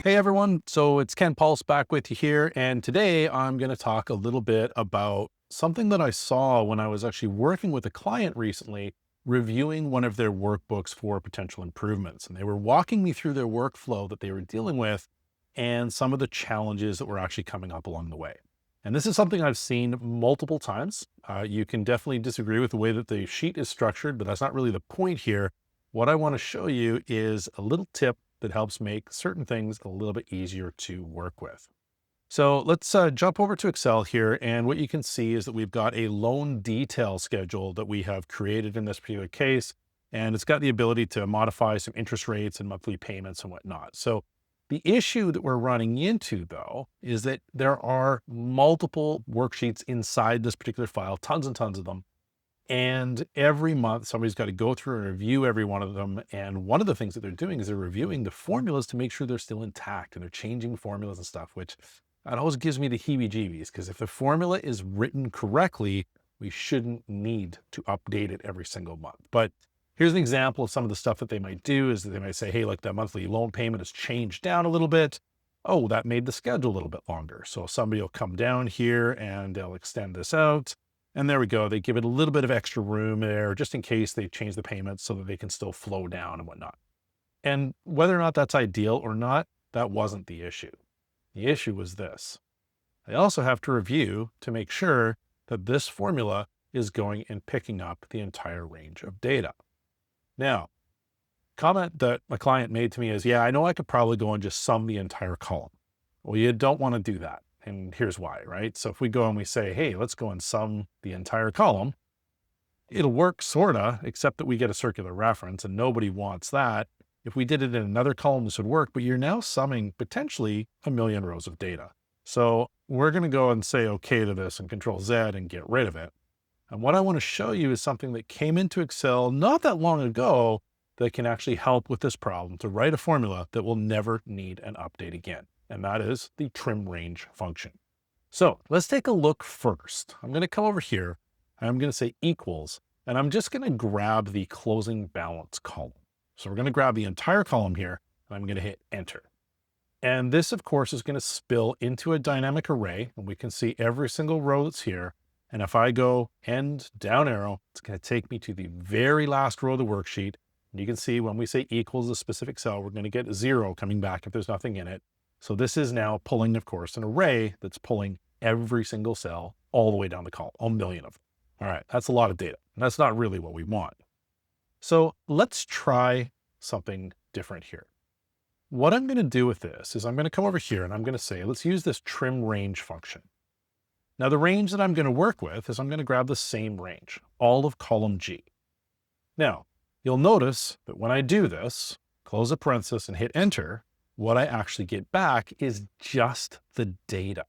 Hey everyone, so it's Ken Pulse back with you here, and today I'm going to talk a little bit about something that I saw when I was actually working with a client recently, reviewing one of their workbooks for potential improvements. And they were walking me through their workflow that they were dealing with and some of the challenges that were actually coming up along the way. And this is something I've seen multiple times. You can definitely disagree with the way that the sheet is structured, but that's not really the point here. What I want to show you is a little tip that helps make certain things a little bit easier to work with. So let's jump over to Excel here. And what you can see is that we've got a loan detail schedule that we have created in this particular case. And it's got the ability to modify some interest rates and monthly payments and whatnot. So the issue that we're running into, though, is that there are multiple worksheets inside this particular file, tons and tons of them. And every month, somebody's got to go through and review every one of them. And one of the things that they're doing is they're reviewing the formulas to make sure they're still intact, and they're changing formulas and stuff, which it always gives me the heebie-jeebies, because if the formula is written correctly, we shouldn't need to update it every single month. But here's an example of some of the stuff that they might do is that they might say, hey, look, that monthly loan payment has changed down a little bit. Oh, that made the schedule a little bit longer. So somebody will come down here and they'll extend this out. And there we go. They give it a little bit of extra room there just in case they change the payments so that they can still flow down and whatnot. And whether or not that's ideal or not, that wasn't the issue. The issue was this. I also have to review to make sure that this formula is going and picking up the entire range of data. Now, comment that my client made to me is, yeah, I know I could probably go and just sum the entire column. Well, you don't want to do that. And here's why, right? So if we go and we say, hey, let's go and sum the entire column, it'll work sorta, except that we get a circular reference and nobody wants that. If we did it in another column, this would work, but you're now summing potentially a million rows of data. So we're going to go and say okay to this and Control Z and get rid of it. And what I want to show you is something that came into Excel not that long ago that can actually help with this problem to write a formula that will never need an update again. And that is the TrimRange function. So let's take a look first. I'm going to come over here and I'm going to say equals, and I'm just going to grab the closing balance column. So we're going to grab the entire column here and I'm going to hit enter. And this, of course, is going to spill into a dynamic array, and we can see every single row that's here. And if I go end down arrow, it's going to take me to the very last row of the worksheet. And you can see when we say equals a specific cell, we're going to get 0 coming back if there's nothing in it. So this is now pulling, of course, an array that's pulling every single cell all the way down the column, a million of them. All right, that's a lot of data. And that's not really what we want. So let's try something different here. What I'm going to do with this is I'm going to come over here and I'm going to say, let's use this TrimRange function. Now the range that I'm going to work with is I'm going to grab the same range, all of column G. Now, you'll notice that when I do this, close a parenthesis and hit enter, what I actually get back is just the data.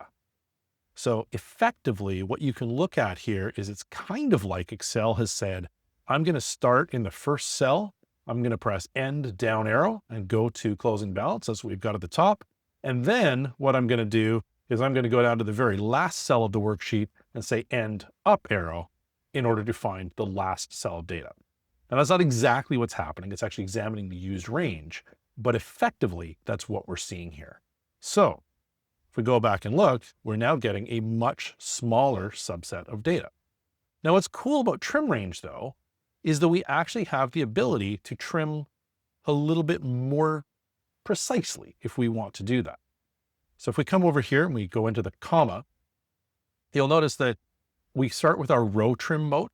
So effectively, what you can look at here is it's kind of like Excel has said, I'm going to start in the first cell. I'm going to press end down arrow and go to closing balance as we've got at the top. And then what I'm going to do is I'm going to go down to the very last cell of the worksheet and say end up arrow in order to find the last cell of data. Now that's not exactly what's happening. It's actually examining the used range. But effectively, that's what we're seeing here. So if we go back and look, we're now getting a much smaller subset of data. Now, what's cool about TrimRange, though, is that we actually have the ability to trim a little bit more precisely if we want to do that. So if we come over here and we go into the comma, you'll notice that we start with our row trim mode,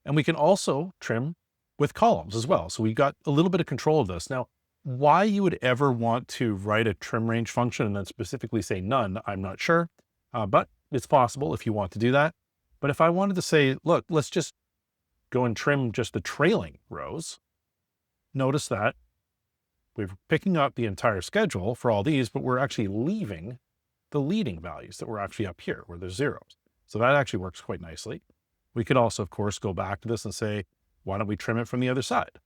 and we can also trim with columns as well. So we got a little bit of control of this. Now, why you would ever want to write a TrimRange function and then specifically say none, I'm not sure, but it's possible if you want to do that. But if I wanted to say, look, let's just go and trim just the trailing rows, notice that we're picking up the entire schedule for all these, but we're actually leaving the leading values that were actually up here where there's zeros. So that actually works quite nicely. We could also, of course, go back to this and say, why don't we trim it from the other side?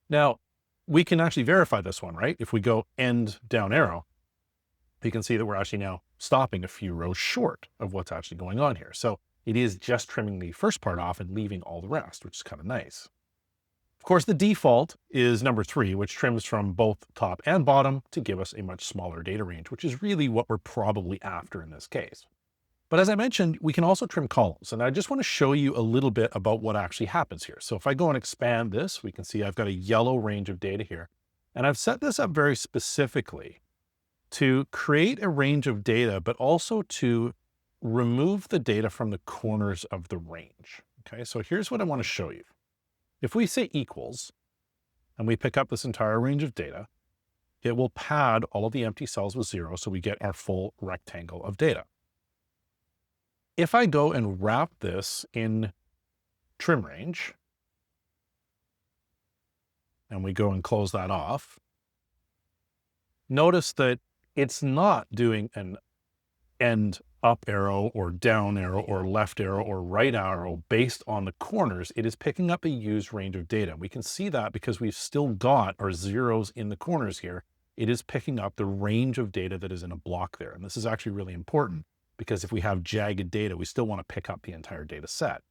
Now, we can actually verify this one, right? If we go end down arrow, you can see that we're actually now stopping a few rows short of what's actually going on here. So it is just trimming the first part off and leaving all the rest, which is kind of nice. Of course, the default is number 3, which trims from both top and bottom to give us a much smaller data range, which is really what we're probably after in this case. But as I mentioned, we can also trim columns. And I just want to show you a little bit about what actually happens here. So if I go and expand this, we can see I've got a yellow range of data here. And I've set this up very specifically to create a range of data, but also to remove the data from the corners of the range. Okay, so here's what I want to show you. If we say equals, and we pick up this entire range of data, it will pad all of the empty cells with 0, so we get our full rectangle of data. If I go and wrap this in TrimRange, and we go and close that off, notice that it's not doing an end up arrow or down arrow or left arrow or right arrow based on the corners. It is picking up a used range of data. We can see that because we've still got our zeros in the corners here. It is picking up the range of data that is in a block there. And this is actually really important because if we have jagged data, we still want to pick up the entire data set.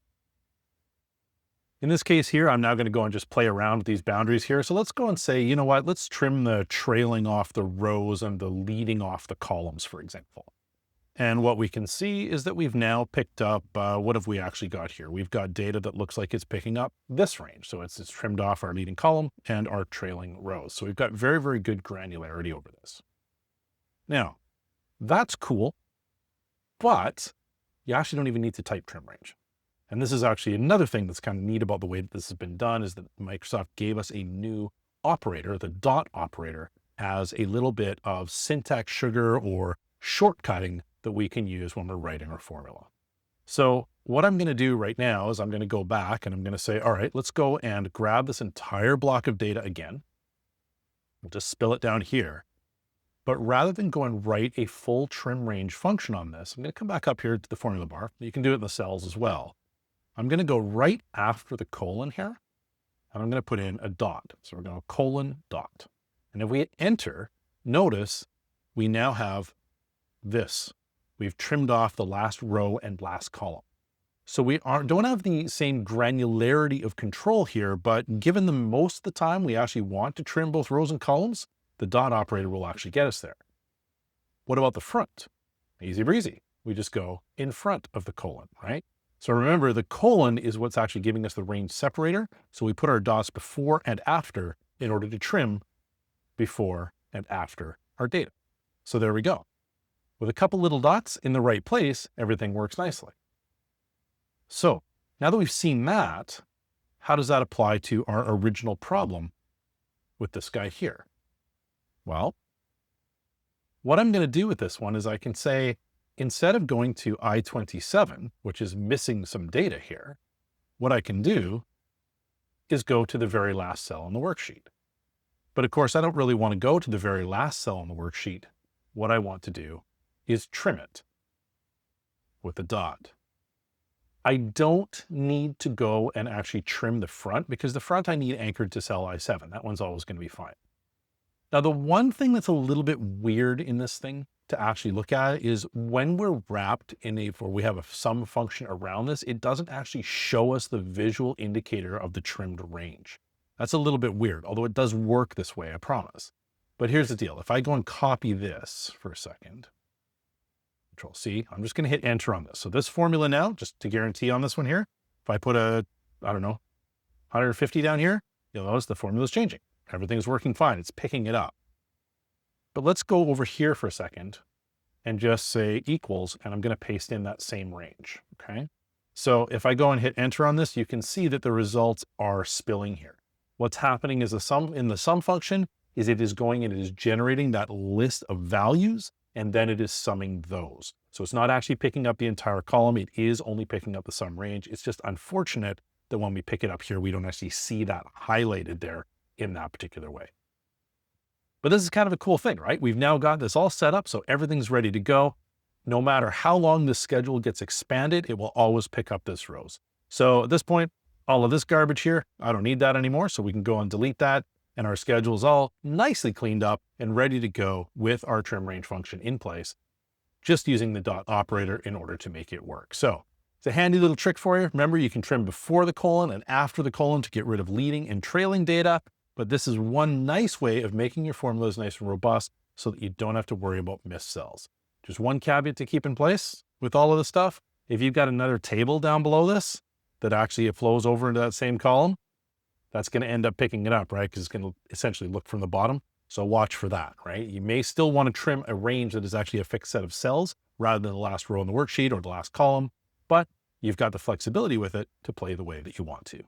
In this case here, I'm now going to go and just play around with these boundaries here. So let's go and say, you know what, let's trim the trailing off the rows and the leading off the columns, for example. And what we can see is that we've now picked up, what have we actually got here? We've got data that looks like it's picking up this range. So it's trimmed off our leading column and our trailing rows. So we've got very, very good granularity over this. Now, that's cool, but you actually don't even need to type TrimRange. And this is actually another thing that's kind of neat about the way that this has been done is that Microsoft gave us a new operator, the dot operator, as a little bit of syntax sugar or shortcutting that we can use when we're writing our formula. So what I'm going to do right now is I'm going to go back and I'm going to say, all right, let's go and grab this entire block of data again. We'll just spill it down here. But rather than go and write a full TrimRange function on this, I'm going to come back up here to the formula bar. You can do it in the cells as well. I'm going to go right after the colon here, and I'm going to put in a dot. So we're going to colon dot. And if we hit enter, notice we now have this. We've trimmed off the last row and last column. So we don't have the same granularity of control here, but given that most of the time we actually want to trim both rows and columns, the dot operator will actually get us there. What about the front? Easy breezy. We just go in front of the colon, right? So remember, the colon is what's actually giving us the range separator. So we put our dots before and after in order to trim before and after our data. So there we go. With a couple little dots in the right place, everything works nicely. So now that we've seen that, how does that apply to our original problem with this guy here? Well, what I'm going to do with this one is I can say, instead of going to I-27, which is missing some data here, what I can do is go to the very last cell on the worksheet. But of course, I don't really want to go to the very last cell on the worksheet. What I want to do is trim it with a dot. I don't need to go and actually trim the front because the front I need anchored to cell I7. That one's always going to be fine. Now, the one thing that's a little bit weird in this thing to actually look at is when we're wrapped in or we have a sum function around this, it doesn't actually show us the visual indicator of the trimmed range. That's a little bit weird, although it does work this way, I promise. But here's the deal. If I go and copy this for a second, Control C, I'm just going to hit enter on this. So this formula now, just to guarantee on this one here, if I put a, I don't know, 150 down here, you'll notice the formula is changing. Everything's working fine. It's picking it up. But let's go over here for a second and just say equals, and I'm going to paste in that same range, okay? So if I go and hit enter on this, you can see that the results are spilling here. What's happening is in the sum function is it is going and it is generating that list of values, and then it is summing those. So it's not actually picking up the entire column. It is only picking up the sum range. It's just unfortunate that when we pick it up here, we don't actually see that highlighted there in that particular way. But this is kind of a cool thing, right? We've now got this all set up, so everything's ready to go. No matter how long this schedule gets expanded, it will always pick up this rows. So at this point, all of this garbage here, I don't need that anymore, so we can go and delete that, and our schedule is all nicely cleaned up and ready to go with our TrimRange function in place, just using the dot operator in order to make it work. So It's a handy little trick for you. Remember, you can trim before the colon and after the colon to get rid of leading and trailing data, but this is one nice way of making your formulas nice and robust so that you don't have to worry about missed cells. Just one caveat to keep in place with all of this stuff. If you've got another table down below this that actually it flows over into that same column, that's going to end up picking it up, right? Because it's going to essentially look from the bottom. So watch for that, right? You may still want to trim a range that is actually a fixed set of cells rather than the last row in the worksheet or the last column, but you've got the flexibility with it to play the way that you want to.